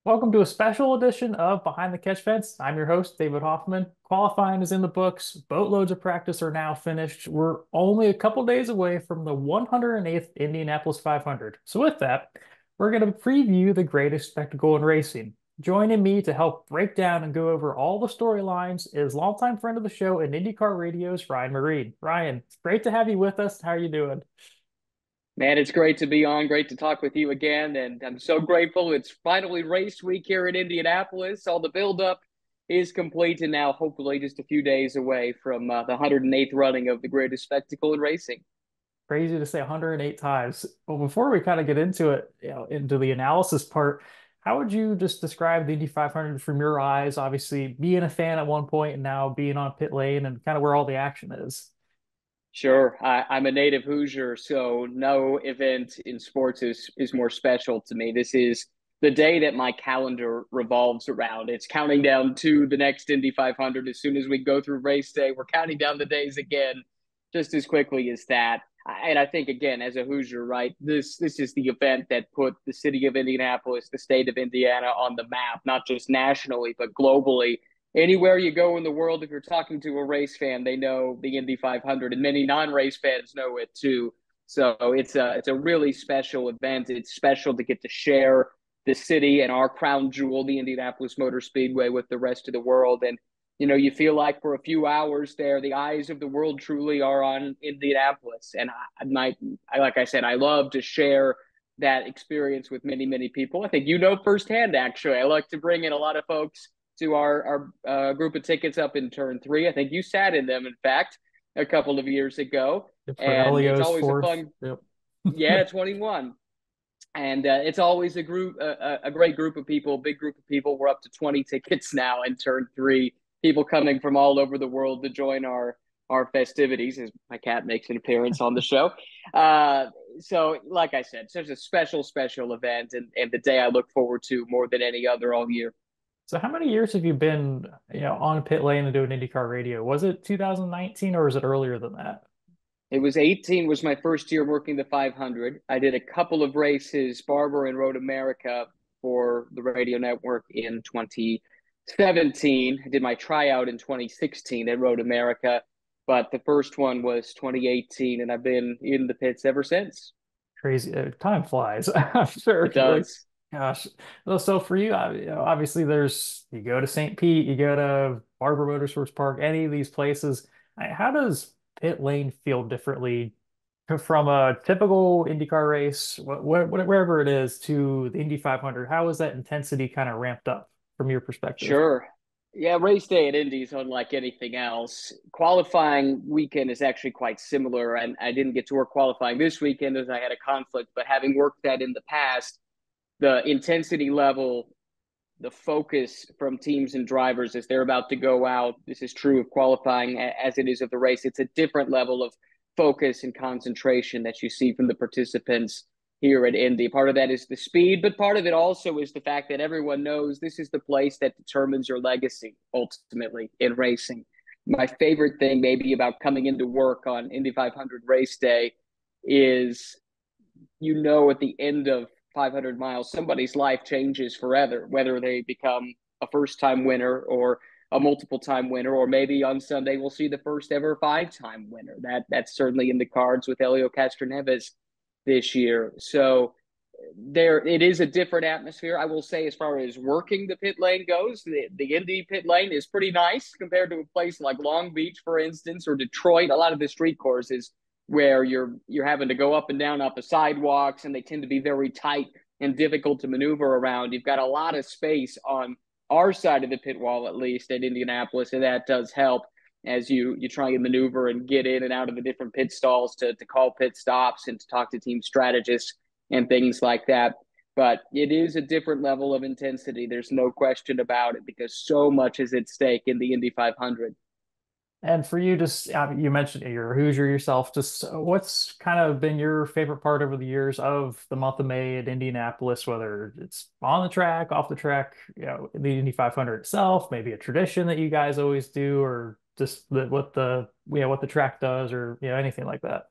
Welcome to a special edition of Behind the Catch Fence. I'm your host, David Hoffman. Qualifying is in the books. Boatloads of practice are now finished. We're only a couple days away from the 108th Indianapolis 500. So with that, we're going to preview the greatest spectacle in racing. Joining me to help break down and go over all the storylines is longtime friend of the show and IndyCar Radio's Ryan Myrehn. Ryan, it's great to have you with us. How are you doing? Man, it's great to be on. Great to talk with you again. And I'm so grateful. It's finally race week here in Indianapolis. All the buildup is complete. And now, hopefully, just a few days away from the 108th running of the greatest spectacle in racing. Crazy to say 108 times. Well, before we kind of get into it, into the analysis part, how would you just describe the Indy 500 from your eyes? Obviously, being a fan at one point and now being on pit lane and kind of where all the action is. Sure, I'm a native Hoosier, so no event in sports is more special to me. This is the day that my calendar revolves around. It's counting down to the next Indy 500. As soon as we go through race day, we're counting down the days again, just as quickly as that. And I think again, as a Hoosier, right, this is the event that put the city of Indianapolis, the state of Indiana, on the map, not just nationally but globally. Anywhere you go in the world, if you're talking to a race fan, they know the Indy 500, and many non-race fans know it too. So it's a really special event. It's special to get to share the city and our crown jewel, the Indianapolis Motor Speedway, with the rest of the world. And you feel like for a few hours there, the eyes of the world truly are on Indianapolis. And like I said, I love to share that experience with many people. I think you know firsthand. Actually, I like to bring in a lot of folks to our group of tickets up in turn three. I think you sat in them, in fact, a couple of years ago. For And it's Elio's always a fourth. fun, Yep. yeah, 21. And it's always a great group of people, big group of people. We're up to 20 tickets now in turn three. People coming from all over the world to join our festivities as my cat makes an appearance on the show. Uh, so, like I said, such a special event and the day I look forward to more than any other all year. So how many years have you been, on pit lane and doing IndyCar radio? Was it 2019 or was it earlier than that? It was 18 was my first year working the 500. I did a couple of races, Barber and Road America for the radio network in 2017. I did my tryout in 2016 at Road America, but the first one was 2018, and I've been in the pits ever since. Crazy. Time flies. I'm sure. It Like, does. gosh. Well, so for you, obviously you go to St. Pete, you go to Barber Motorsports Park, any of these places. How does pit lane feel differently from a typical IndyCar race, wherever it is, to the Indy 500? How is that intensity kind of ramped up from your perspective? Sure. Yeah, race day at Indy is unlike anything else. Qualifying weekend is actually quite similar, and I didn't get to work qualifying this weekend as I had a conflict, but having worked that in the past, the intensity level, the focus from teams and drivers as they're about to go out. This is true of qualifying as it is of the race. It's a different level of focus and concentration that you see from the participants here at Indy. Part of that is the speed, but part of it also is the fact that everyone knows this is the place that determines your legacy ultimately in racing. My favorite thing, maybe, about coming into work on Indy 500 race day is at the end of 500 miles, somebody's life changes forever, whether they become a first time winner or a multiple time winner, or maybe on Sunday we'll see the first ever 5-time winner. That's certainly in the cards with Helio Castroneves this year. So there, it is a different atmosphere. I will say, as far as working the pit lane goes, the Indy pit lane is pretty nice compared to a place like Long Beach, for instance, or Detroit. A lot of the street courses where you're having to go up and down off the sidewalks, and they tend to be very tight and difficult to maneuver around. You've got a lot of space on our side of the pit wall, at least at Indianapolis, and that does help as you try and maneuver and get in and out of the different pit stalls to call pit stops and to talk to team strategists and things like that. But it is a different level of intensity. There's no question about it because so much is at stake in the Indy 500. And for you, just you mentioned you're a Hoosier yourself. Just what's kind of been your favorite part over the years of the month of May at Indianapolis, whether it's on the track, off the track, the Indy 500 itself, maybe a tradition that you guys always do, or just what the track does, or anything like that.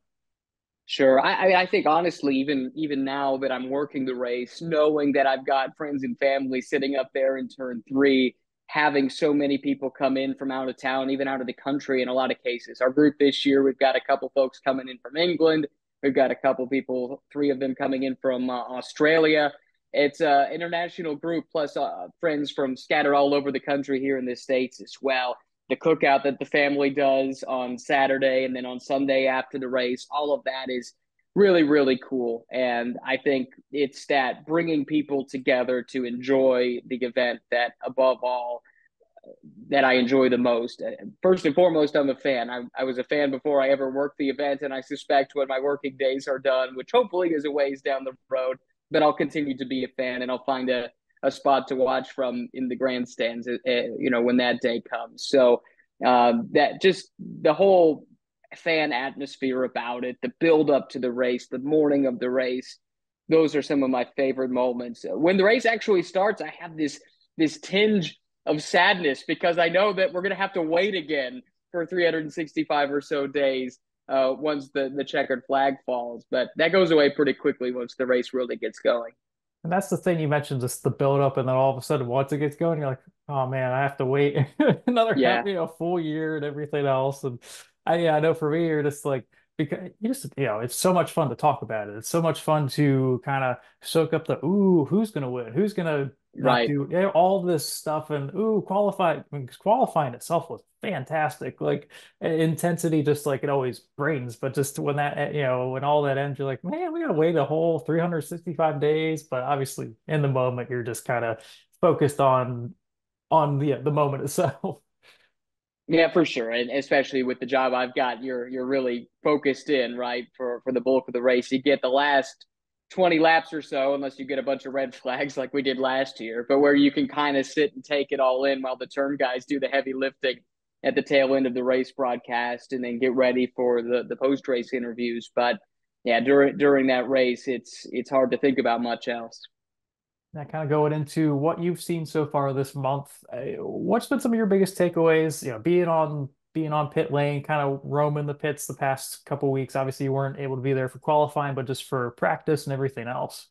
Sure. I think honestly, even now that I'm working the race, knowing that I've got friends and family sitting up there in turn three, having so many people come in from out of town, even out of the country in a lot of cases. Our group this year, we've got a couple folks coming in from England. We've got a couple people, three of them coming in from Australia. It's an international group, plus friends from scattered all over the country here in the States as well. The cookout that the family does on Saturday and then on Sunday after the race, all of that is really, really cool. And I think it's that bringing people together to enjoy the event that, above all, that I enjoy the most. First and foremost, I'm a fan. I was a fan before I ever worked the event, and I suspect when my working days are done, which hopefully is a ways down the road, but I'll continue to be a fan, and I'll find a spot to watch from in the grandstands, when that day comes. So that just the whole fan atmosphere about it, the build up to the race, the morning of the race, those are some of my favorite moments. When the race actually starts, I have this tinge of sadness because I know that we're going to have to wait again for 365 or so days once the checkered flag falls. But that goes away pretty quickly once the race really gets going. And that's the thing you mentioned, just the build up, and then all of a sudden, once it gets going, you're like, oh man, I have to wait another Yeah, full year and everything else. And I know for me, you're just like, because it's so much fun to talk about it. It's so much fun to kind of soak up the, ooh, who's gonna win, who's gonna not right. do all this stuff, and ooh, qualify. I mean, 'cause qualifying itself was fantastic. Like intensity, just like it always brings. But just when that, when all that ends, you're like, man, we gotta wait a whole 365 days. But obviously, in the moment, you're just kind of focused on the moment itself. Yeah, for sure, and especially with the job I've got, you're really focused in right for the bulk of the race. You get the last 20 laps or so, unless you get a bunch of red flags like we did last year, but where you can kind of sit and take it all in while the turn guys do the heavy lifting at the tail end of the race broadcast, and then get ready for the post race interviews. But yeah, during that race, it's hard to think about much else. That kind of going into what you've seen so far this month. What's been some of your biggest takeaways? Being on pit lane, kind of roaming the pits the past couple weeks. Obviously, you weren't able to be there for qualifying, but just for practice and everything else.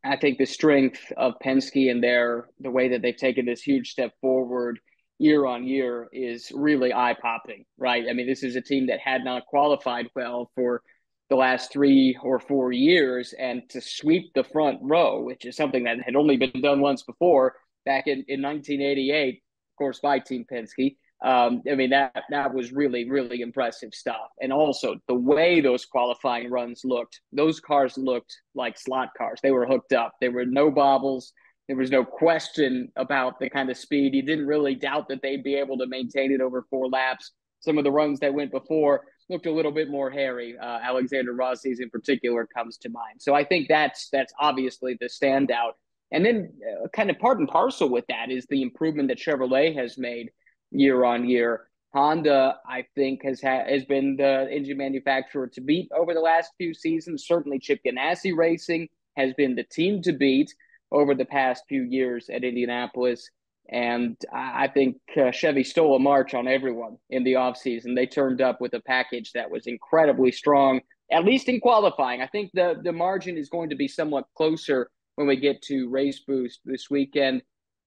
I think the strength of Penske and the way that they've taken this huge step forward year on year is really eye popping, right? I mean, this is a team that had not qualified well for the last 3 or 4 years, and to sweep the front row, which is something that had only been done once before back in 1988, of course, by Team Penske. I mean, that was really, really impressive stuff. And also the way those qualifying runs looked, those cars looked like slot cars. They were hooked up. There were no bobbles. There was no question about the kind of speed. You didn't really doubt that they'd be able to maintain it over 4 laps. Some of the runs that went before looked a little bit more hairy. Alexander Rossi's in particular comes to mind. So I think that's obviously the standout. And then kind of part and parcel with that is the improvement that Chevrolet has made year on year. Honda, I think, has been the engine manufacturer to beat over the last few seasons. Certainly, Chip Ganassi Racing has been the team to beat over the past few years at Indianapolis. And I think Chevy stole a march on everyone in the offseason. They turned up with a package that was incredibly strong, at least in qualifying. I think the margin is going to be somewhat closer when we get to Race Boost this weekend.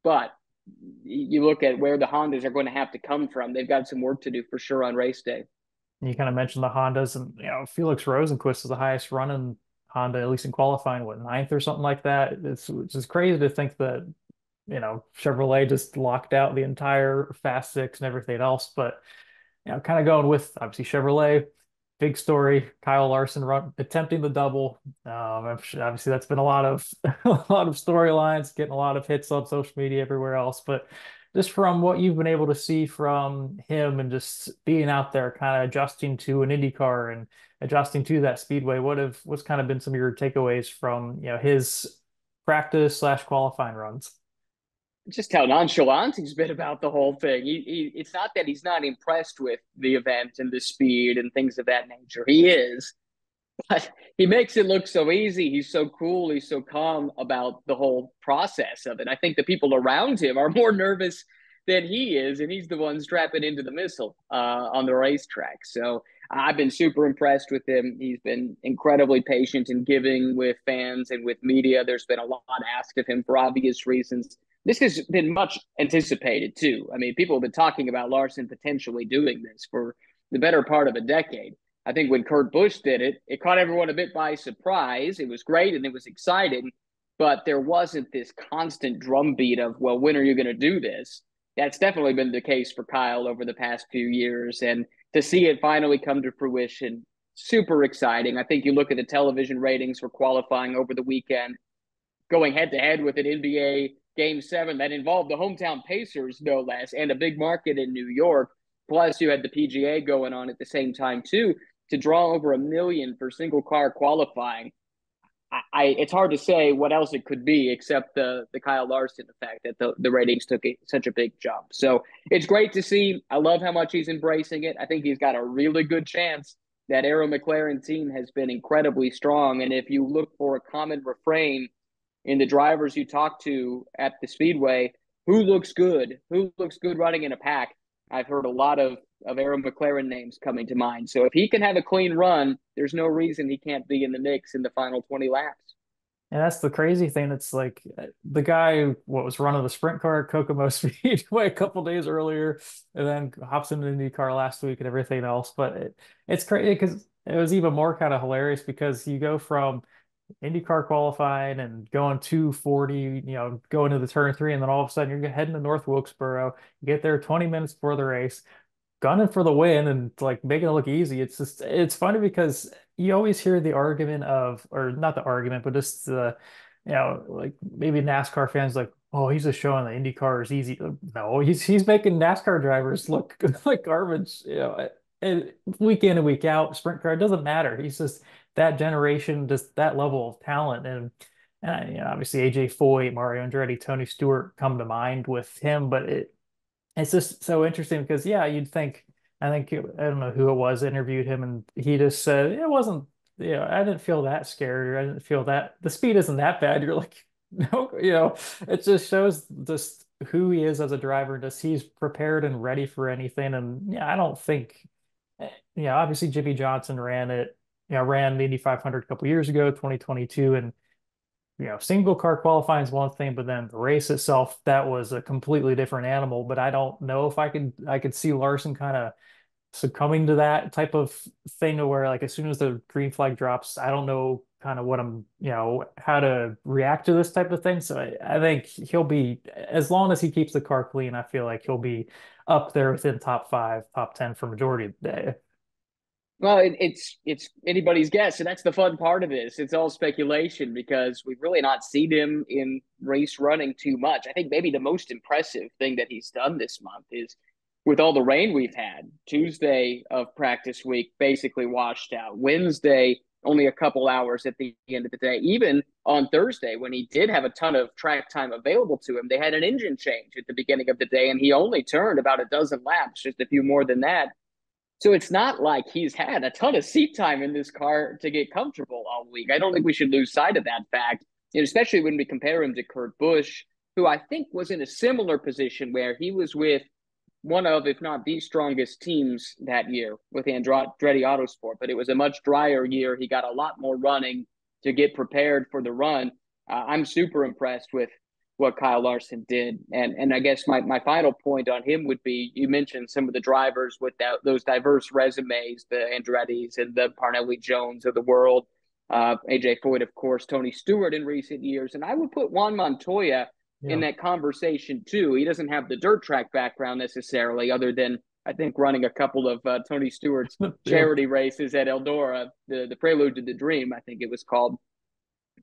But you look at where the Hondas are going to have to come from. They've got some work to do for sure on race day. You kind of mentioned the Hondas, and Felix Rosenqvist is the highest running Honda, at least in qualifying, what, ninth or something like that. It's just crazy to think that Chevrolet just locked out the entire Fast Six and everything else. But kind of going with obviously Chevrolet, big story. Kyle Larson attempting the double. Obviously that's been a lot of a lot of storylines, getting a lot of hits on social media everywhere else. But just from what you've been able to see from him and just being out there, kind of adjusting to an IndyCar and adjusting to that speedway, what's kind of been some of your takeaways from his practice slash qualifying runs? Just how nonchalant he's been about the whole thing. It's not that he's not impressed with the event and the speed and things of that nature. He is, but he makes it look so easy. He's so cool. He's so calm about the whole process of it. I think the people around him are more nervous than he is, and he's the one strapping into the missile on the racetrack. So I've been super impressed with him. He's been incredibly patient and giving with fans and with media. There's been a lot asked of him for obvious reasons. This has been much anticipated too. I mean, people have been talking about Larson potentially doing this for the better part of a decade. I think when Kurt Busch did it, it caught everyone a bit by surprise. It was great and it was exciting, but there wasn't this constant drumbeat of, well, when are you going to do this? That's definitely been the case for Kyle over the past few years. And to see it finally come to fruition, super exciting. I think you look at the television ratings for qualifying over the weekend, going head to head with an NBA Game 7 that involved the hometown Pacers, no less, and a big market in New York. Plus, you had the PGA going on at the same time, too, to draw over 1 million for single car qualifying. It's hard to say what else it could be except the Kyle Larson effect that the ratings took such a big jump. So it's great to see. I love how much he's embracing it. I think he's got a really good chance. That Arrow McLaren team has been incredibly strong. And if you look for a common refrain in the drivers you talk to at the Speedway, who looks good? Who looks good running in a pack? I've heard a lot of Aaron McLaren names coming to mind. So if he can have a clean run, there's no reason he can't be in the mix in the final 20 laps. And that's the crazy thing. It's like the guy, what was running the sprint car at Kokomo Speedway a couple days earlier, and then hops into the IndyCar last week and everything else. But it's crazy because it was even more kind of hilarious because you go from IndyCar qualifying and going 240, going to the turn three, and then all of a sudden you're heading to North Wilkesboro. You get there 20 minutes before the race, gunning for the win and like making it look easy. It's funny because you always hear the argument of, or not the argument, but just the, like maybe NASCAR fans like, oh, he's just showing the IndyCar is easy. No, he's making NASCAR drivers look like garbage, and week in and week out, sprint car, it doesn't matter. He's just that generation, just that level of talent. And obviously AJ Foyt, Mario Andretti, Tony Stewart come to mind with him, but it's just so interesting because yeah, I think I don't know who it was that interviewed him and he just said it wasn't, I didn't feel that scared or I didn't feel that the speed isn't that bad. You're like, no, it just shows just who he is as a driver, just he's prepared and ready for anything. And yeah, I don't think obviously Jimmy Johnson ran the Indy 500 a couple years ago, 2022, and single car qualifying is one thing, but then the race itself, that was a completely different animal. But I don't know if I could see Larson kind of succumbing to that type of thing to where like as soon as the green flag drops, I don't know kind of what how to react to this type of thing. So I think he'll be, as long as he keeps the car clean, I feel like he'll be up there within top five, top 10 for majority of the day. Well, it's anybody's guess, and that's the fun part of this. It's all speculation because we've really not seen him in race running too much. I think maybe the most impressive thing that he's done this month is with all the rain we've had. Tuesday of practice week basically washed out. Wednesday, only a couple hours at the end of the day. Even on Thursday, when he did have a ton of track time available to him, they had an engine change at the beginning of the day, and he only turned about a dozen laps, just a few more than that. So it's not like he's had a ton of seat time in this car to get comfortable all week. I don't think we should lose sight of that fact, especially when we compare him to Kurt Busch, who I think was in a similar position where he was with one of, if not the strongest teams that year with Andretti Autosport, but it was a much drier year. He got a lot more running to get prepared for the run. I'm super impressed with what Kyle Larson did. And I guess my final point on him would be, you mentioned some of the drivers with those diverse resumes, the Andretti's and the Parnelli Jones of the world, AJ Foyt, of course, Tony Stewart in recent years. And I would put Juan Montoya in Yeah. that conversation too. He doesn't have the dirt track background necessarily, other than I think running a couple of Tony Stewart's Yeah. charity races at Eldora, the Prelude to the Dream, I think it was called.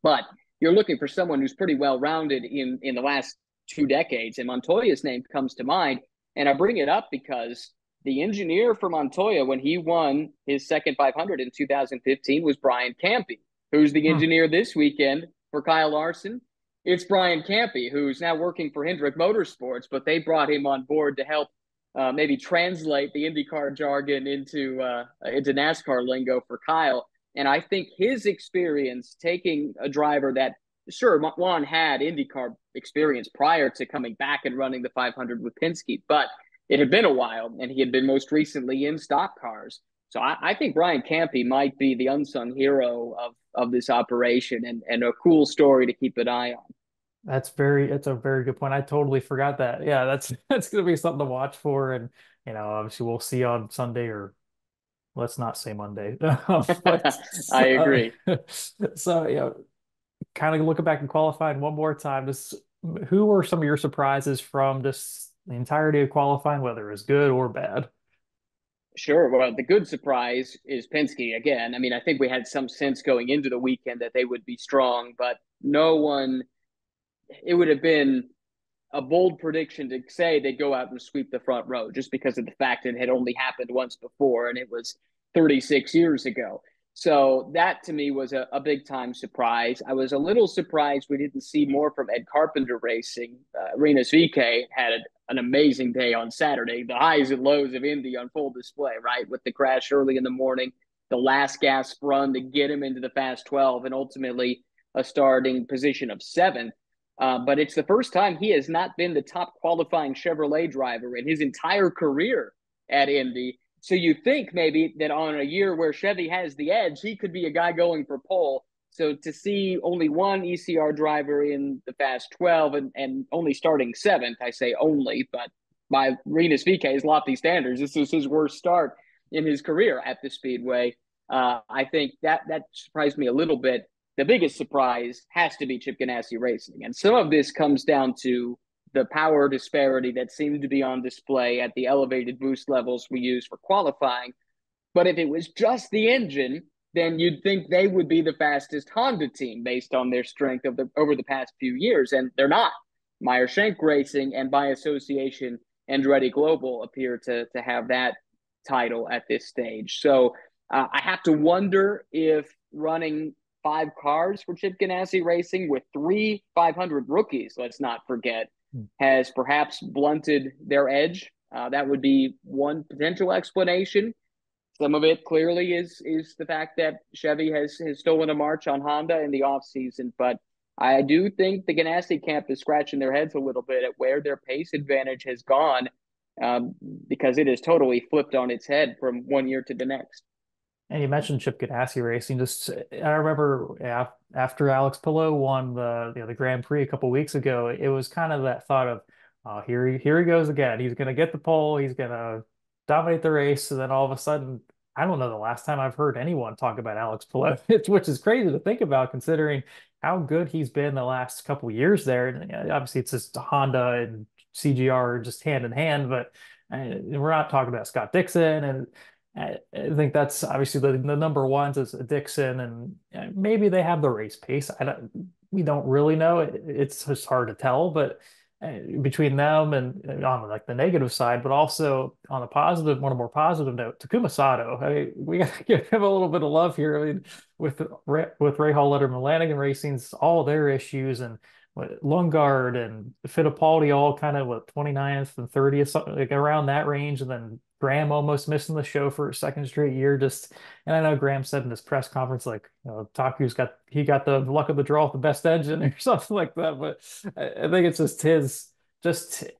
But you're looking for someone who's pretty well rounded in the last 2 decades, and Montoya's name comes to mind. And I bring it up because the engineer for Montoya when he won his second 500 in 2015 was Brian Campy, who's the Hmm. engineer this weekend for Kyle Larson. It's Brian Campy, who's now working for Hendrick Motorsports, but they brought him on board to help maybe translate the IndyCar jargon into NASCAR lingo for Kyle. And I think his experience taking a driver that, sure, Juan had IndyCar experience prior to coming back and running the 500 with Penske, but it had been a while, and he had been most recently in stock cars. So I think Brian Campy might be the unsung hero of this operation, and a cool story to keep an eye on. That's a very good point. I totally forgot that. Yeah, that's that's gonna be something to watch for, and obviously we'll see on Sunday, or let's not say Monday. But I agree. so kind of looking back and qualifying one more time, just who were some of your surprises from just the entirety of qualifying, whether it was good or bad? Sure. Well, the good surprise is Penske again. I mean, I think we had some sense going into the weekend that they would be strong, but no one, it would have been a bold prediction to say they'd go out and sweep the front row just because of the fact it had only happened once before and it was 36 years ago. So that to me was a big time surprise. I was a little surprised we didn't see more from Ed Carpenter Racing. Rinus VeeKay had an amazing day on Saturday. The highs and lows of Indy on full display, right? With the crash early in the morning, the last gasp run to get him into the fast 12, and ultimately a starting position of seventh. But it's the first time he has not been the top qualifying Chevrolet driver in his entire career at Indy. So you think maybe that on a year where Chevy has the edge, he could be a guy going for pole. So to see only one ECR driver in the Fast 12 and only starting seventh, I say only, but by Rinus VeeKay's lofty standards, this is his worst start in his career at the Speedway. I think that surprised me a little bit. The biggest surprise has to be Chip Ganassi Racing. And some of this comes down to the power disparity that seemed to be on display at the elevated boost levels we use for qualifying. But if it was just the engine, then you'd think they would be the fastest Honda team based on their strength over the past few years, and they're not. Myrehn Racing and by association Andretti Global appear to have that title at this stage. So I have to wonder if running five cars for Chip Ganassi Racing with three 500 rookies, let's not forget, has perhaps blunted their edge. That would be one potential explanation. Some of it clearly is the fact that Chevy has stolen a march on Honda in the offseason, but I do think the Ganassi camp is scratching their heads a little bit at where their pace advantage has gone, because it has totally flipped on its head from one year to the next. And you mentioned Chip Ganassi Racing. Just I remember after Alex Palou won the Grand Prix a couple weeks ago, it was kind of that thought of, oh, here he goes again. He's going to get the pole. He's going to dominate the race. And then all of a sudden, I don't know the last time I've heard anyone talk about Alex Palou, which is crazy to think about considering how good he's been the last couple years there. And obviously, it's just Honda and CGR just hand in hand, but we're not talking about Scott Dixon and. I think that's obviously the number ones is Dixon, and maybe they have the race pace. We don't really know. It's just hard to tell, but between them and on like the negative side, but also on the positive, on a more positive note, Takuma Sato. I mean, we got to give him a little bit of love here. I mean, with Rahal Letterman Lanigan Racing's all their issues and Lundgaard and Fittipaldi all kind of what 29th and 30th, something like around that range, and then Graham almost missing the show for a second straight year. Just and I know Graham said in his press conference like Taku's got the luck of the draw with the best engine or something like that. But I think it's just his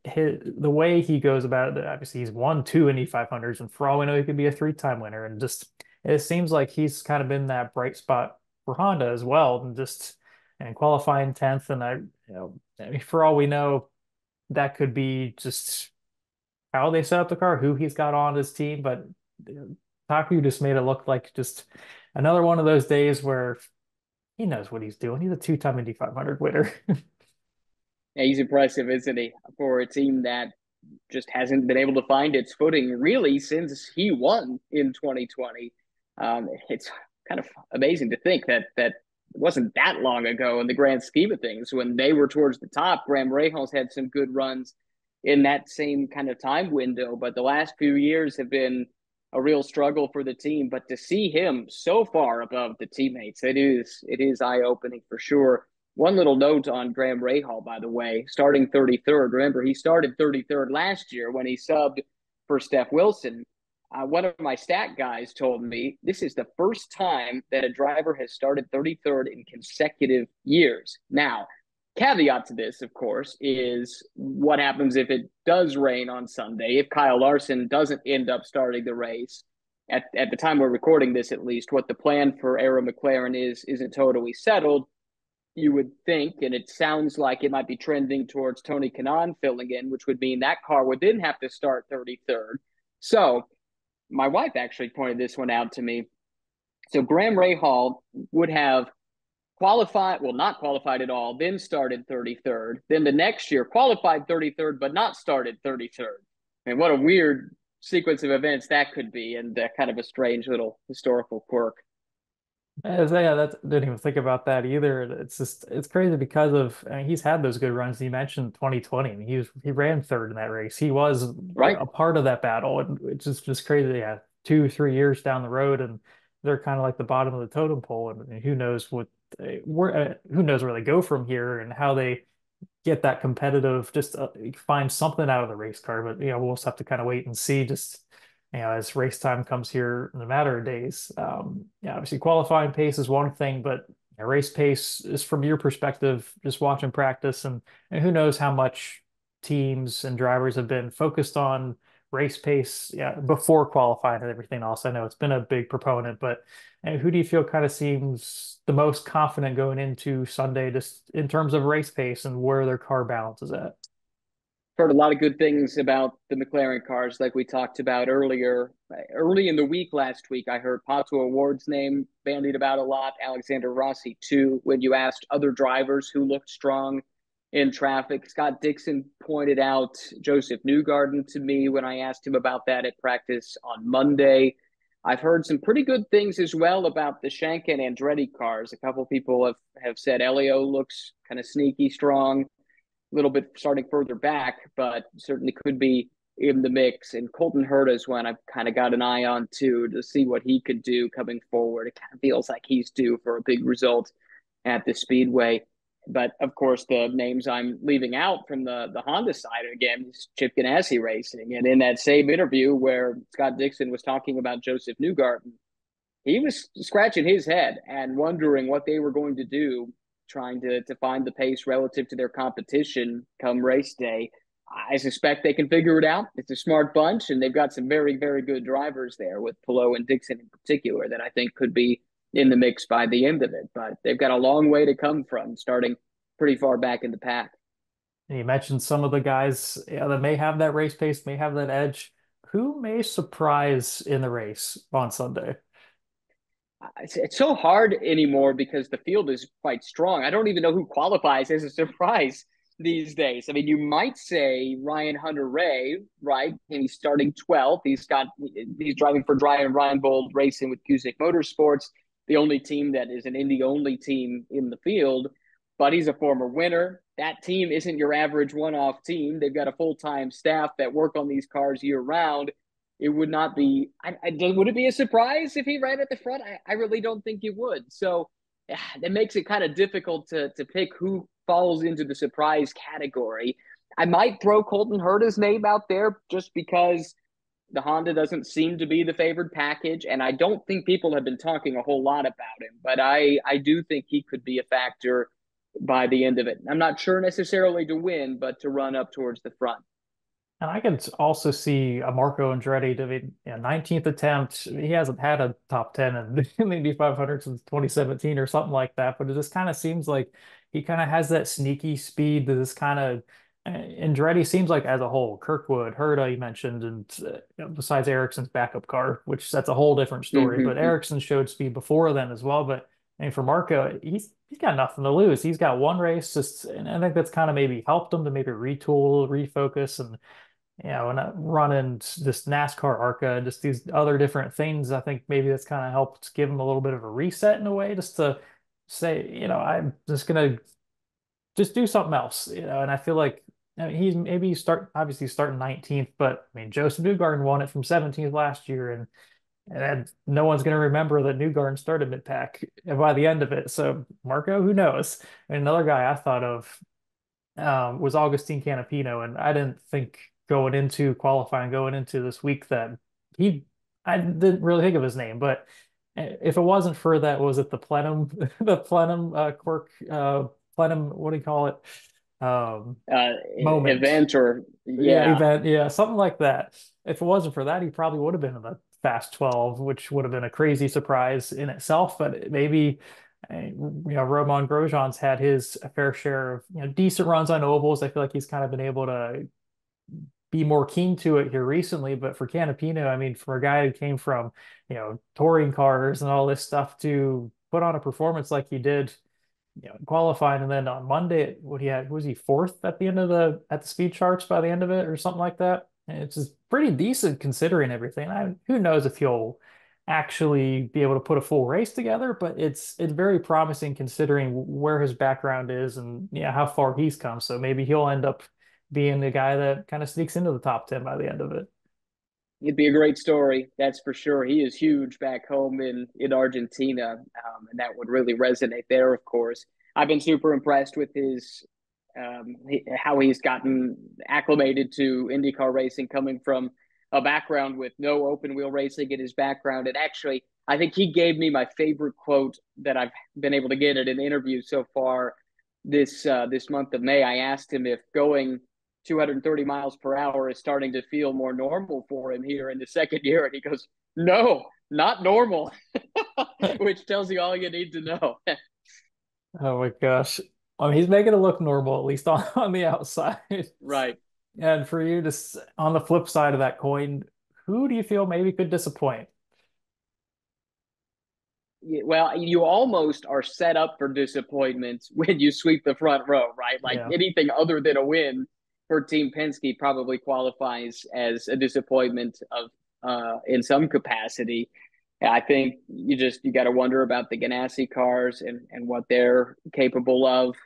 the way he goes about it. Obviously, he's won two Indy 500s, and for all we know, he could be a three-time winner. And just it seems like he's kind of been that bright spot for Honda as well, and qualifying 10th. And I mean, for all we know, that could be just how they set up the car, who he's got on his team. But Taku just made it look like just another one of those days where he knows what he's doing. He's a two-time Indy 500 winner. Yeah, he's impressive, isn't he, for a team that just hasn't been able to find its footing really since he won in 2020. It's kind of amazing to think that it wasn't that long ago in the grand scheme of things when they were towards the top. Graham Rahal's had some good runs in that same kind of time window, but the last few years have been a real struggle for the team. But to see him so far above the teammates, it is eye opening for sure. One little note on Graham Rahal, by the way, starting 33rd. Remember, he started 33rd last year when he subbed for Steph Wilson. One of my stat guys told me this is the first time that a driver has started 33rd in consecutive years. Now, caveat to this, of course, is what happens if it does rain on Sunday, if Kyle Larson doesn't end up starting the race, at the time we're recording this, at least, what the plan for Arrow McLaren isn't totally settled. You would think, and it sounds like it might be trending towards Tony Kanaan filling in, which would mean that car would then have to start 33rd. So my wife actually pointed this one out to me. So Graham Rahal would have qualified, well, not qualified at all, then started 33rd. Then the next year, qualified 33rd, but not started 33rd. And what a weird sequence of events that could be, and kind of a strange little historical quirk. Yeah, that didn't even think about that either. It's just it's crazy because of I mean, he's had those good runs. You mentioned 2020. I mean, he ran third in that race. He was Right? a part of that battle, and it's just crazy. Yeah, 2, 3 years down the road, and they're kind of like the bottom of the totem pole. And who knows who knows where they go from here and how they get that competitive, just find something out of the race car. But we'll just have to kind of wait and see. Just as race time comes here in a matter of days. Yeah, obviously qualifying pace is one thing, but race pace is from your perspective, just watching practice, and who knows how much teams and drivers have been focused on race pace, yeah, before qualifying and everything else. I know it's been a big proponent, but who do you feel kind of seems the most confident going into Sunday, just in terms of race pace and where their car balance is at? Heard a lot of good things about the McLaren cars, like we talked about earlier. Early in the week last week, I heard Pato O'Ward's name bandied about a lot, Alexander Rossi too. When you asked other drivers who looked strong in traffic, Scott Dixon pointed out Joseph Newgarden to me when I asked him about that at practice on Monday. I've heard some pretty good things as well about the Shank and Andretti cars. A couple people have said Elio looks kind of sneaky strong, little bit starting further back, but certainly could be in the mix. And Colton Herta is one I've kind of got an eye on too, to see what he could do coming forward. It kind of feels like he's due for a big result at the Speedway. But of course, the names I'm leaving out from the Honda side again is Chip Ganassi Racing. And in that same interview where Scott Dixon was talking about Joseph Newgarden, he was scratching his head and wondering what they were going to do, trying to find the pace relative to their competition come race day. I suspect they can figure it out. It's a smart bunch, and they've got some very, very good drivers there with Palou and Dixon in particular that I think could be in the mix by the end of it. But they've got a long way to come from, starting pretty far back in the pack. And you mentioned some of the guys, that may have that race pace, may have that edge. Who may surprise in the race on Sunday? It's so hard anymore because the field is quite strong. I don't even know who qualifies as a surprise these days. I mean, you might say Ryan Hunter-Reay, right? And he's starting 12th. He's driving for Ryan Bold Racing with Cusick Motorsports, the only team that is an Indy only team in the field. But he's a former winner. That team isn't your average one-off team. They've got a full-time staff that work on these cars year round. It would not be. Would it be a surprise if he ran at the front? I really don't think it would. So that makes it kind of difficult to pick who falls into the surprise category. I might throw Colton Herta's name out there just because the Honda doesn't seem to be the favored package, and I don't think people have been talking a whole lot about him. But I do think he could be a factor by the end of it. I'm not sure necessarily to win, but to run up towards the front. And I could also see a Marco Andretti to be 19th attempt. He hasn't had a top 10 in the Indy 500 since 2017 or something like that. But it just kind of seems like he kind of has that sneaky speed that is kind of Andretti seems like as a whole. Kirkwood, Herta, you mentioned, and besides Ericsson's backup car, which that's a whole different story. But Mm-hmm. Ericsson showed speed before then as well. But I mean, for Marco, he's got nothing to lose. He's got one race, just and I think that's kind of maybe helped him to maybe retool, refocus, and and running this NASCAR ARCA, just these other different things. I think maybe that's kind of helped give him a little bit of a reset in a way, just to say, I'm just gonna just do something else, And I feel like he's maybe obviously starting 19th, but I mean Joseph Newgarden won it from 17th last year, and no one's gonna remember that Newgarden started mid-pack by the end of it. So Marco, who knows? And another guy I thought of was Augustine Canapino, and I didn't think going into qualifying, going into this week that I didn't really think of his name, but if it wasn't for that, was it the plenum, the plenum quirk, plenum, what do you call it? Moment, Event or yeah, yeah. event, yeah, something like that. If it wasn't for that, he probably would have been in the Fast 12, which would have been a crazy surprise in itself. But maybe, Romain Grosjean's had his fair share of, decent runs on ovals. I feel like he's kind of been able to be more keen to it here recently. But for Canapino, I mean, for a guy who came from, touring cars and all this stuff to put on a performance like he did, qualifying, and then on Monday, what he had, was he fourth at the end of the speed charts by the end of it or something like that? And it's just pretty decent considering everything. Who knows if he'll actually be able to put a full race together, but it's very promising considering where his background is and how far he's come. So maybe he'll end up being the guy that kind of sneaks into the top 10 by the end of it. It'd be a great story, that's for sure. He is huge back home in Argentina, and that would really resonate there. Of course, I've been super impressed with his how he's gotten acclimated to IndyCar racing, coming from a background with no open wheel racing in his background. And actually, I think he gave me my favorite quote that I've been able to get at an interview so far this month of May. I asked him if going 230 miles per hour is starting to feel more normal for him here in the second year. And he goes, no, not normal, which tells you all you need to know. Oh my gosh. I mean, he's making it look normal, at least on the outside. Right. And for you to, on the flip side of that coin, who do you feel maybe could disappoint? Well, you almost are set up for disappointment when you sweep the front row, right? Like Yeah. anything other than a win for Team Penske probably qualifies as a disappointment of in some capacity. I think you got to wonder about the Ganassi cars and what they're capable of.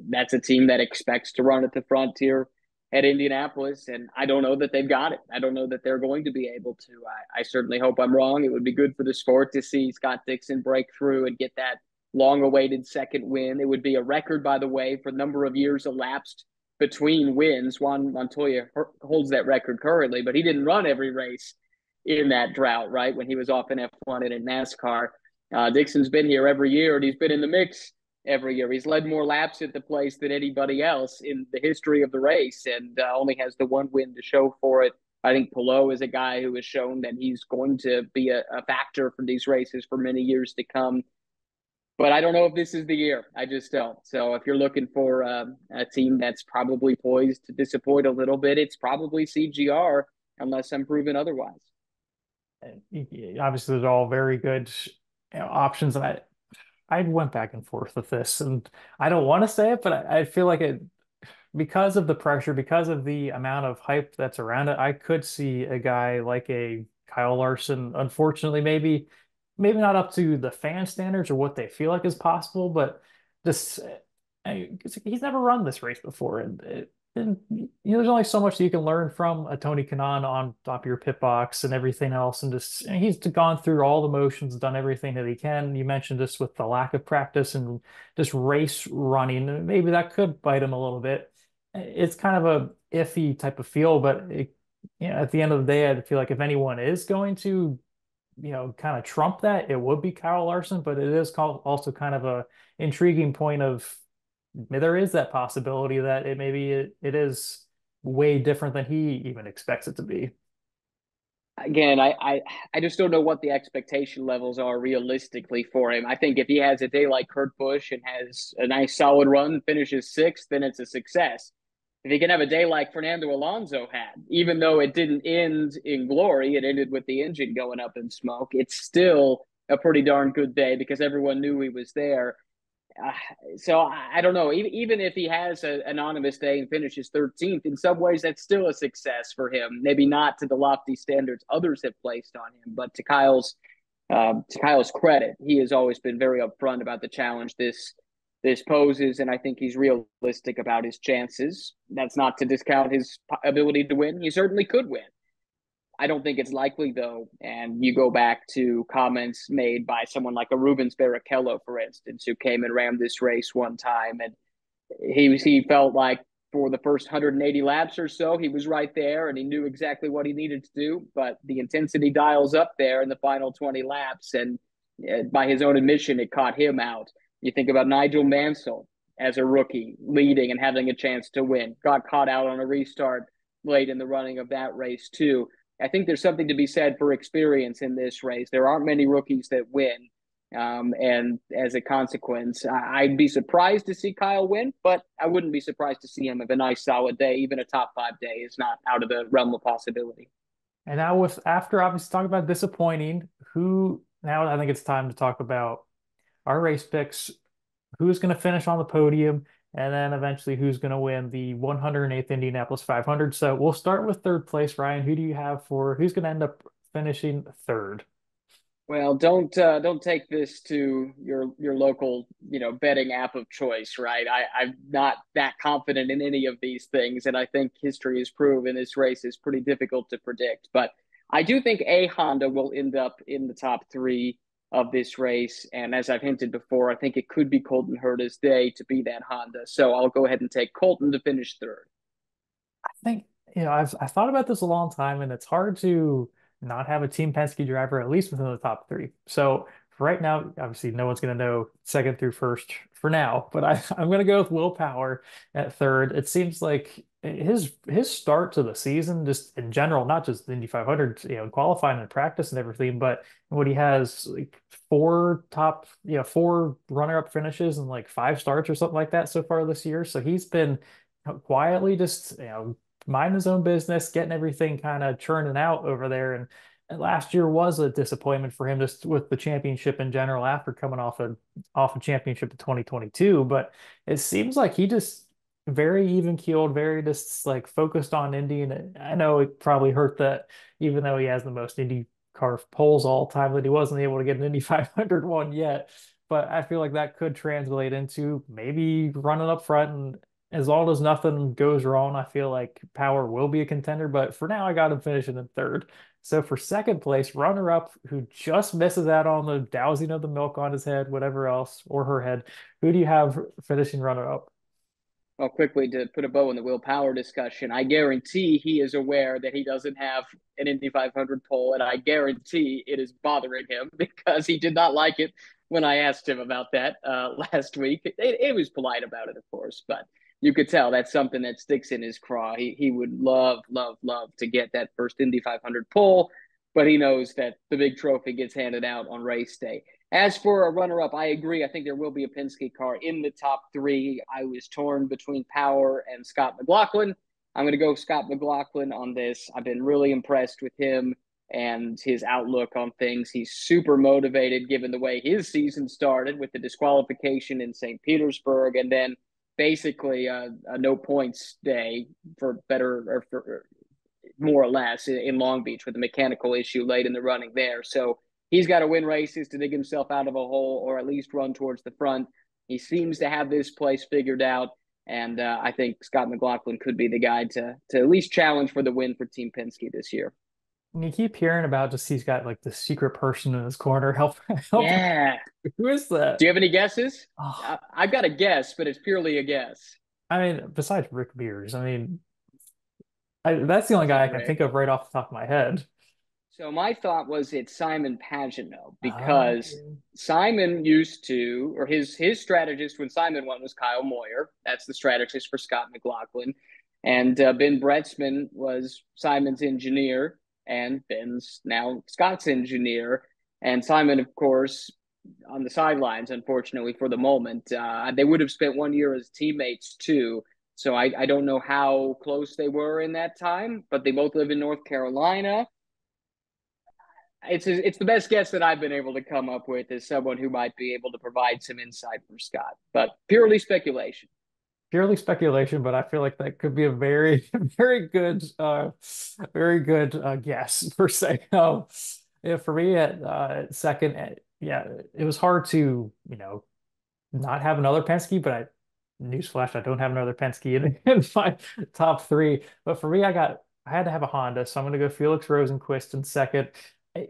That's a team that expects to run at the front here at Indianapolis, and I don't know that they've got it. I don't know that they're going to be able to. I certainly hope I'm wrong. It would be good for the sport to see Scott Dixon break through and get that long-awaited second win. It would be a record, by the way, for the number of years elapsed between wins. Juan Montoya holds that record currently, but he didn't run every race in that drought, right? When he was off in F1 and in NASCAR. Dixon's been here every year, and he's been in the mix every year. He's led more laps at the place than anybody else in the history of the race, and only has the one win to show for it. I think Palou is a guy who has shown that he's going to be a factor for these races for many years to come. But I don't know if this is the year. I just don't. So if you're looking for a team that's probably poised to disappoint a little bit, it's probably CGR, unless I'm proven otherwise. Obviously, they're all very good, options, and I went back and forth with this, and I don't want to say it, but I feel like it, because of the pressure, because of the amount of hype that's around it. I could see a guy like a Kyle Larson, unfortunately, maybe not up to the fan standards or what they feel like is possible, but this, he's never run this race before, and there's only so much that you can learn from a Tony Kanaan on top of your pit box and everything else. And just, he's gone through all the motions, done everything that he can. You mentioned this with the lack of practice and just race running, and maybe that could bite him a little bit. It's kind of a iffy type of feel, but at the end of the day, I feel like if anyone is going to, kind of trump that, it would be Kyle Larson. But it is also kind of a intriguing point of, there is that possibility that it is way different than he even expects it to be. Again, I just don't know what the expectation levels are realistically for him. I think if he has a day like Kurt Busch and has a nice solid run, finishes sixth, then it's a success. If he can have a day like Fernando Alonso had, even though it didn't end in glory, it ended with the engine going up in smoke, it's still a pretty darn good day because everyone knew he was there. Uh, so I don't know. Even if he has an anonymous day and finishes 13th, in some ways that's still a success for him. Maybe not to the lofty standards others have placed on him, but to Kyle's credit, he has always been very upfront about the challenge this poses, and I think he's realistic about his chances. That's not to discount his ability to win. He certainly could win. I don't think it's likely, though. And you go back to comments made by someone like a Rubens Barrichello, for instance, who came and ran this race one time. And he felt like for the first 180 laps or so, he was right there and he knew exactly what he needed to do. But the intensity dials up there in the final 20 laps. And by his own admission, it caught him out. You think about Nigel Mansell as a rookie leading and having a chance to win, got caught out on a restart late in the running of that race, too. I think there's something to be said for experience in this race. There aren't many rookies that win. And as a consequence, I'd be surprised to see Kyle win, but I wouldn't be surprised to see him have a nice solid day. Even a top five day is not out of the realm of possibility. And now with after obviously talking about disappointing, who now I think it's time to talk about our race picks, who's going to finish on the podium, and then eventually who's going to win the 108th Indianapolis 500. So we'll start with third place, Ryan. Who do you have for who's going to end up finishing third? Well, don't take this to your local betting app of choice, right? I'm not that confident in any of these things, and I think history has proven this race is pretty difficult to predict. But I do think a Honda will end up in the top three of this race, and as I've hinted before, I think it could be Colton Herta's day to be that Honda. So I'll go ahead and take Colton to finish third. I think, I've thought about this a long time, and it's hard to not have a Team Penske driver at least within the top three. So for right now, obviously, no one's going to know second through first for now, but I'm going to go with Will Power at third. It seems like his start to the season, just in general, not just the Indy 500, qualifying and practice and everything, but what he has like four runner-up finishes and like five starts or something like that so far this year. So he's been quietly just mind his own business, getting everything kind of churning out over there. And last year was a disappointment for him just with the championship in general after coming off a championship in 2022. But it seems like he just very even keeled, very just like focused on Indy. And I know it probably hurt that even though he has the most Indy car poles all time, that he wasn't able to get an Indy 500 one yet. But I feel like that could translate into maybe running up front, and as long as nothing goes wrong, I feel like Power will be a contender. But for now, I got him finishing in third. So for second place, runner up who just misses out on the dousing of the milk on his head, whatever else, or her head. Who do you have finishing runner up? Well, quickly to put a bow in the Will Power discussion, I guarantee he is aware that he doesn't have an Indy 500 pole, and I guarantee it is bothering him because he did not like it when I asked him about that last week. It was polite about it, of course, but you could tell that's something that sticks in his craw. He would love, love, love to get that first Indy 500 pole, but he knows that the big trophy gets handed out on race day. As for a runner up, I agree. I think there will be a Penske car in the top three. I was torn between Power and Scott McLaughlin. I'm going to go Scott McLaughlin on this. I've been really impressed with him and his outlook on things. He's super motivated given the way his season started with the disqualification in St. Petersburg and then basically a no points day for better or for more or less in Long Beach with a mechanical issue late in the running there. So he's got to win races to dig himself out of a hole or at least run towards the front. He seems to have this place figured out. And I think Scott McLaughlin could be the guy to at least challenge for the win for Team Penske this year. And you keep hearing about just he's got like the secret person in his corner. Help. Yeah. Who is that? Do you have any guesses? Oh, I've got a guess, but it's purely a guess. I mean, besides Rick Beers, I mean, that's the only guy I Wasn't can Rick. think of right off the top of my head. So my thought was it's Simon Pagenaud Oh, because Simon used to, or his strategist when Simon won was Kyle Moyer. That's the strategist for Scott McLaughlin. And Ben Bretzman was Simon's engineer, and Ben's now Scott's engineer. And Simon, of course, on the sidelines, unfortunately, for the moment. They would have spent 1 year as teammates, too. So I don't know how close they were in that time, but they both live in North Carolina. It's the best guess that I've been able to come up with as someone who might be able to provide some insight for Scott, but purely speculation. purely speculation, but I feel like that could be a very, very good guess per se. Yeah, for me at second, yeah, it was hard to, not have another Penske, but newsflash, I don't have another Penske in my top three. But for me, I had to have a Honda, so I'm going to go Felix Rosenqvist in second.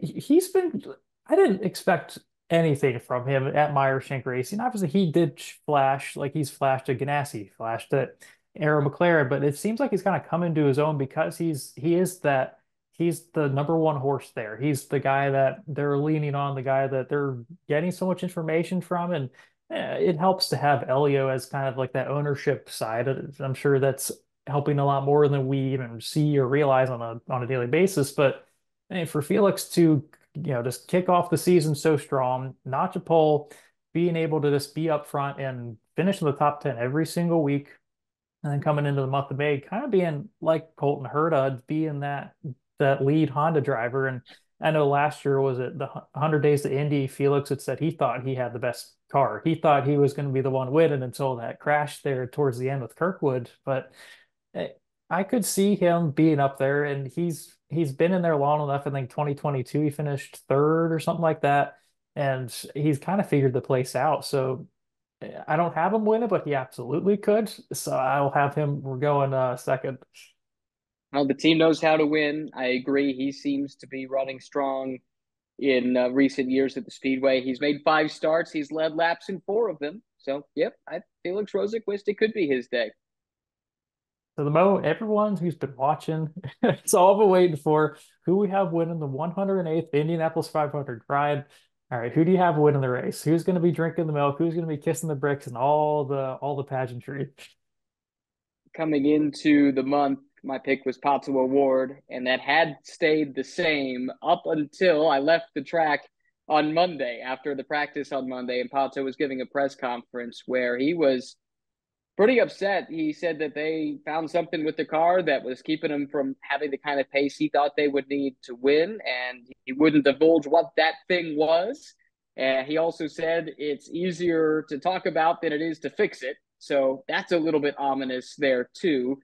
He's been, I didn't expect anything from him at Myrehn Racing. Obviously, he did flash, like he's flashed at Ganassi, flashed at Arrow McLaren, but it seems like he's kind of come into his own because he's the number one horse there. He's the guy that they're leaning on, the guy that they're getting so much information from, and it helps to have Elio as kind of like that ownership side. I'm sure that's helping a lot more than we even see or realize on a daily basis. But hey, for Felix to, just kick off the season so strong, notch a pole, being able to just be up front and finish in the top 10 every single week, and then coming into the month of May, kind of being like Colton Herta, being that lead Honda driver. And I know last year was it the 100 days to Indy, Felix had said he thought he had the best car. He thought he was going to be the one winning until that crash there towards the end with Kirkwood. But eh, I could see him being up there, and he's been in there long enough. I think 2022 he finished third or something like that, and he's kind of figured the place out. So I don't have him win it, but he absolutely could. So I'll have him. We're going second. Well, the team knows how to win. I agree. He seems to be running strong in recent years at the Speedway. He's made 5 starts. He's led laps in 4 of them. So, yep, Felix Rosenqvist, it could be his day. So everyone who's been watching, it's all been waiting for who we have winning the 108th Indianapolis 500 ride. All right, who do you have winning the race? Who's going to be drinking the milk? Who's going to be kissing the bricks and all the pageantry? Coming into the month, my pick was Pato O'Ward, and that had stayed the same up until I left the track on Monday after the practice on Monday, and Pato was giving a press conference where he was pretty upset. He said that they found something with the car that was keeping him from having the kind of pace he thought they would need to win, and he wouldn't divulge what that thing was. And he also said it's easier to talk about than it is to fix it. So that's a little bit ominous there, too.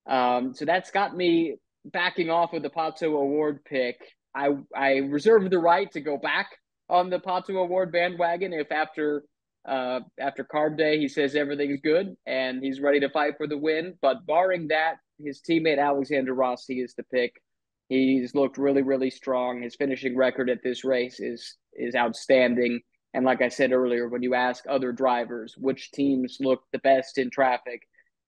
So that's got me backing off of the Pato O'Ward pick. I reserve the right to go back on the Pato O'Ward bandwagon if after Carb Day, he says everything's good and he's ready to fight for the win. But barring that, his teammate Alexander Rossi is the pick. He's looked really, really strong. His finishing record at this race is outstanding. And like I said earlier, when you ask other drivers which teams look the best in traffic,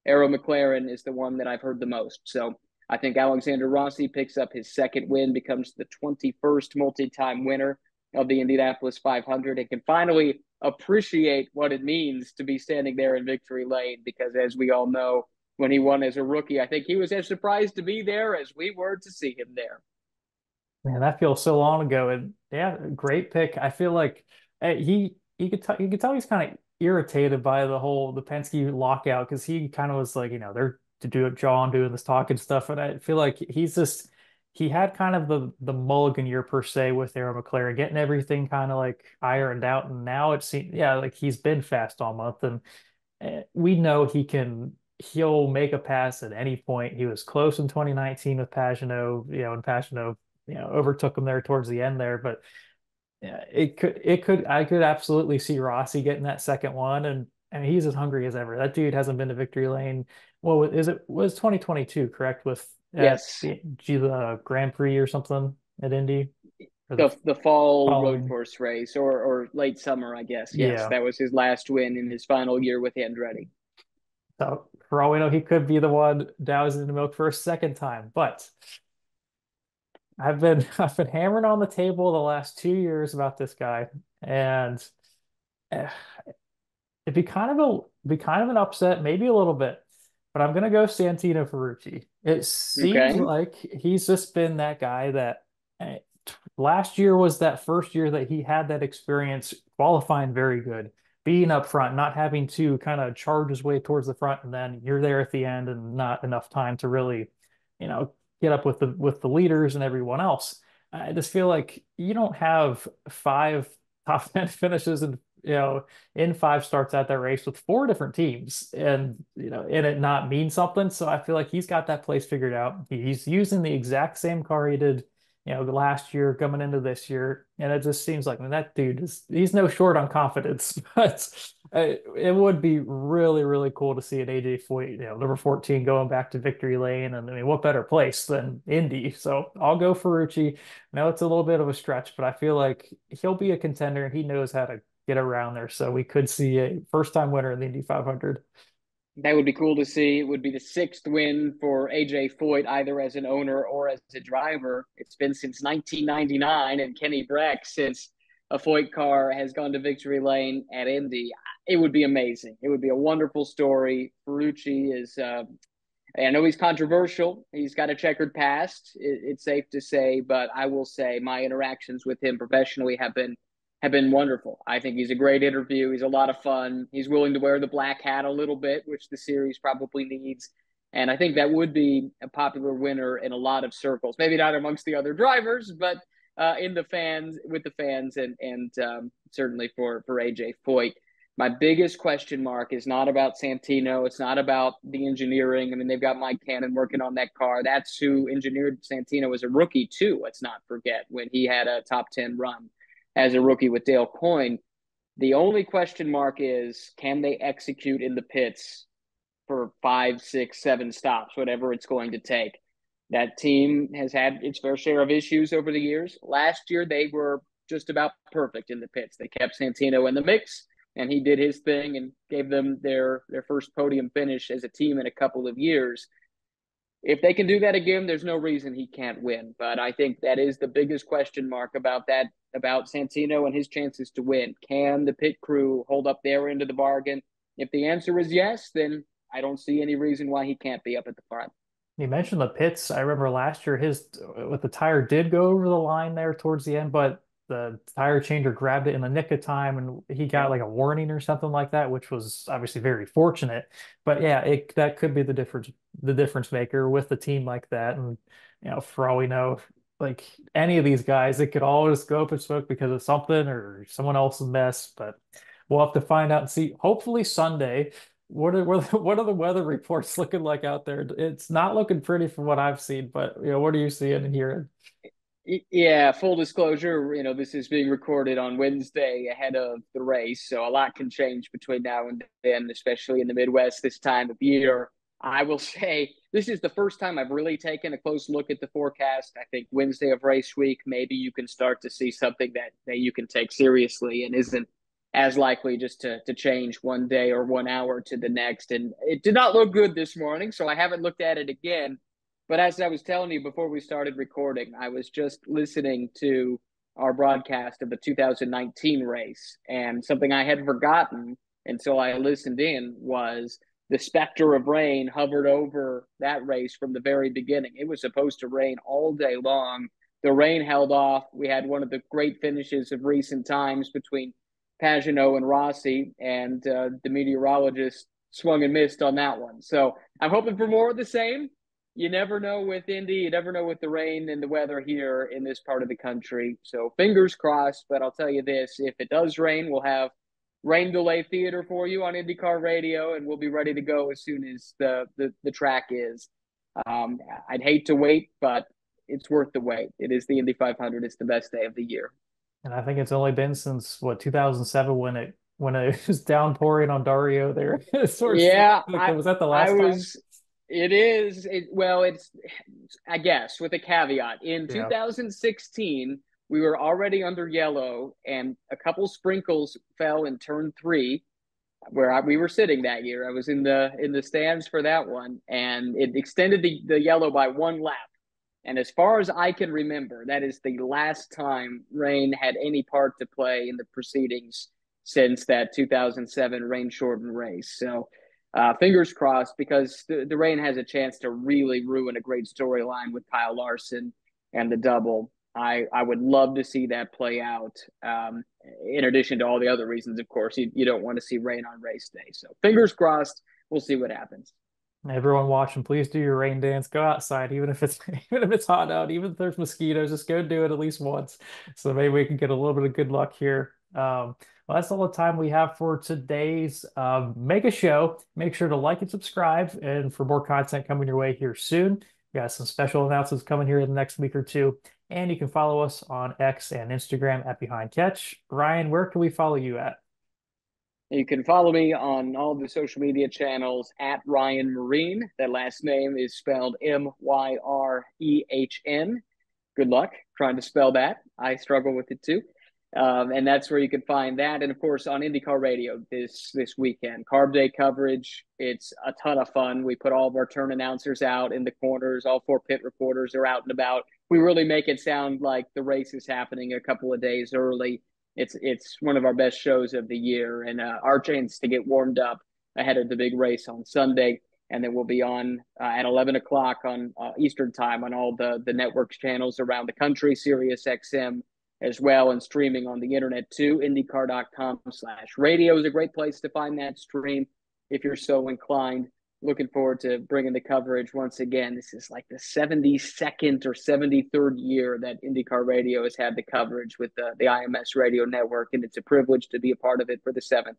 Arrow McLaren is the one that I've heard the most. So I think Alexander Rossi picks up his second win, becomes the 21st multi-time winner of the Indianapolis 500, and can finally appreciate what it means to be standing there in victory lane. Because as we all know, when he won as a rookie, I think he was as surprised to be there as we were to see him there. Man, that feels so long ago. And yeah, great pick. I feel like you could tell he's kind of irritated by the Penske lockout because he kind of was like, they're to do it, John doing this talking stuff. And I feel like he had kind of the mulligan year per se with Arrow McLaren, getting everything kind of like ironed out. And now it seems, yeah, like he's been fast all month. And we know he'll make a pass at any point. He was close in 2019 with Pagenaud, and Pagenaud, overtook him there towards the end there. But yeah, I could absolutely see Rossi getting that second one. And I mean, he's as hungry as ever. That dude hasn't been to victory lane. Well, was 2022, correct? With at Yes, the Grand Prix or something at Indy or the the fall road following. course race or late summer, I guess. Yes, Yeah. that was his last win in his final year with Andretti. So for all we know, he could be the one dousing the milk for a second time. But I've been hammering on the table the last 2 years about this guy, and eh, it'd be kind of an upset, maybe a little bit, but I'm gonna go Santino Ferrucci. It seems Okay. like he's just been that guy that eh, last year was that first year that he had that experience qualifying very good, being up front, not having to kind of charge his way towards the front, and then you're there at the end and not enough time to really, you know, get up with the leaders and everyone else. I just feel like you don't have five top 10 finishes in 5 starts at that race with 4 different teams and it not mean something. So I feel like he's got that place figured out. He's using the exact same car he did, last year coming into this year. And it just seems like, man, that dude he's no short on confidence, but it would be really, really cool to see an AJ Foyt, number 14 going back to victory lane. And I mean, what better place than Indy? So I'll go Ferrucci. I know it's a little bit of a stretch, but I feel like he'll be a contender and he knows how to get around there. So we could see a first time winner in the Indy 500. That would be cool to see. It would be the 6th win for AJ Foyt, either as an owner or as a driver. It's been since 1999, and Kenny Brack since a Foyt car has gone to victory lane at Indy. It would be amazing. It would be a wonderful story. Ferrucci is I know he's controversial. He's got a checkered past. It's safe to say, but I will say my interactions with him professionally have been wonderful. I think he's a great interview. He's a lot of fun. He's willing to wear the black hat a little bit, which the series probably needs. And I think that would be a popular winner in a lot of circles. Maybe not amongst the other drivers, but in the fans, with the fans, and certainly for AJ Foyt. My biggest question mark is not about Santino. It's not about the engineering. I mean, they've got Mike Cannon working on that car. That's who engineered Santino as a rookie, too. Let's not forget when he had a top 10 run as a rookie with Dale Coyne. The only question mark is, can they execute in the pits for 5, 6, 7 stops, whatever it's going to take? That team has had its fair share of issues over the years. Last year, they were just about perfect in the pits. They kept Santino in the mix, and he did his thing and gave them their first podium finish as a team in a couple of years. If they can do that again, there's no reason he can't win. But I think that is the biggest question mark about Santino and his chances to win. Can the pit crew hold up their end of the bargain? If the answer is yes, then I don't see any reason why he can't be up at the front. You mentioned the pits. I remember last year his with the tire did go over the line there towards the end, but the tire changer grabbed it in the nick of time and he got Yep. like a warning or something like that, which was obviously very fortunate. But yeah, it that could be the difference maker with a team like that. And for all we know, like any of these guys, it could all just go up in smoke because of something or someone else's mess. But we'll have to find out and see. Hopefully Sunday. What are the weather reports looking like out there? It's not looking pretty from what I've seen, but what are you seeing and hearing? Yeah, full disclosure, this is being recorded on Wednesday ahead of the race, so a lot can change between now and then, especially in the Midwest this time of year. I will say this is the first time I've really taken a close look at the forecast. I think Wednesday of race week, maybe you can start to see something that you can take seriously and isn't as likely just to change one day or 1 hour to the next. And it did not look good this morning, so I haven't looked at it again. But as I was telling you before we started recording, I was just listening to our broadcast of the 2019 race, and something I had forgotten until I listened in was the specter of rain hovered over that race from the very beginning. It was supposed to rain all day long. The rain held off. We had one of the great finishes of recent times between Pagenaud and Rossi, and the meteorologist swung and missed on that one. So I'm hoping for more of the same. You never know with Indy. You never know with the rain and the weather here in this part of the country. So fingers crossed. But I'll tell you this: if it does rain, we'll have rain delay theater for you on IndyCar radio, and we'll be ready to go as soon as the track is. I'd hate to wait, but it's worth the wait. It is the Indy 500. It's the best day of the year. And I think it's only been since what 2007 when it was downpouring on Dario there. It sort of seemed Yeah, like I that was that the I last time? was. It is. Well, it's, I guess, with a caveat. In Yeah. 2016, we were already under yellow, and a couple sprinkles fell in turn three, where we were sitting that year. I was in the stands for that one, and it extended the yellow by 1 lap. And as far as I can remember, that is the last time rain had any part to play in the proceedings since that 2007 rain shortened race. So fingers crossed, because the rain has a chance to really ruin a great storyline with Kyle Larson and the double. I would love to see that play out. In addition to all the other reasons, of course, you don't want to see rain on race day. So fingers crossed. We'll see what happens. Everyone watching, please do your rain dance. Go outside, even if it's even if it's hot out, even if there's mosquitoes, just go do it at least once. So maybe we can get a little bit of good luck here. Well, that's all the time we have for today's mega show. Make sure to like and subscribe, and for more content coming your way here soon. We got some special announcements coming here in the next week or two. And you can follow us on X and Instagram at Behind Catch. Ryan, where can we follow you at? You can follow me on all the social media channels at Ryan Myrehn. That last name is spelled Myrehn. Good luck trying to spell that. I struggle with it too. And that's where you can find that. And of course, on IndyCar Radio this weekend, Carb Day coverage. It's a ton of fun. We put all of our turn announcers out in the corners. All 4 pit reporters are out and about. We really make it sound like the race is happening a couple of days early. It's one of our best shows of the year, and our chance to get warmed up ahead of the big race on Sunday. and then we'll be on at 11 o'clock on Eastern time on all the networks channels around the country, Sirius XM as well, and streaming on the internet too. IndyCar.com/radio is a great place to find that stream if you're so inclined. Looking forward to bringing the coverage once again. This is like the 72nd or 73rd year that IndyCar Radio has had the coverage with the IMS radio network, and it's a privilege to be a part of it for the seventh.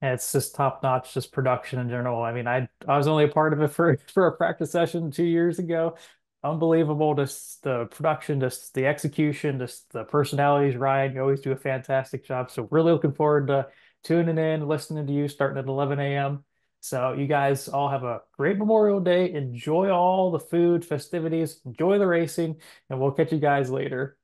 And it's just top notch, just production in general. I mean, I was only a part of it for for a practice session 2 years ago. Unbelievable, just the production, just the execution, just the personalities. Ryan, you always do a fantastic job. So really looking forward to tuning in, listening to you starting at 11 a.m. So you guys all have a great Memorial Day. Enjoy all the food, festivities, enjoy the racing, and we'll catch you guys later.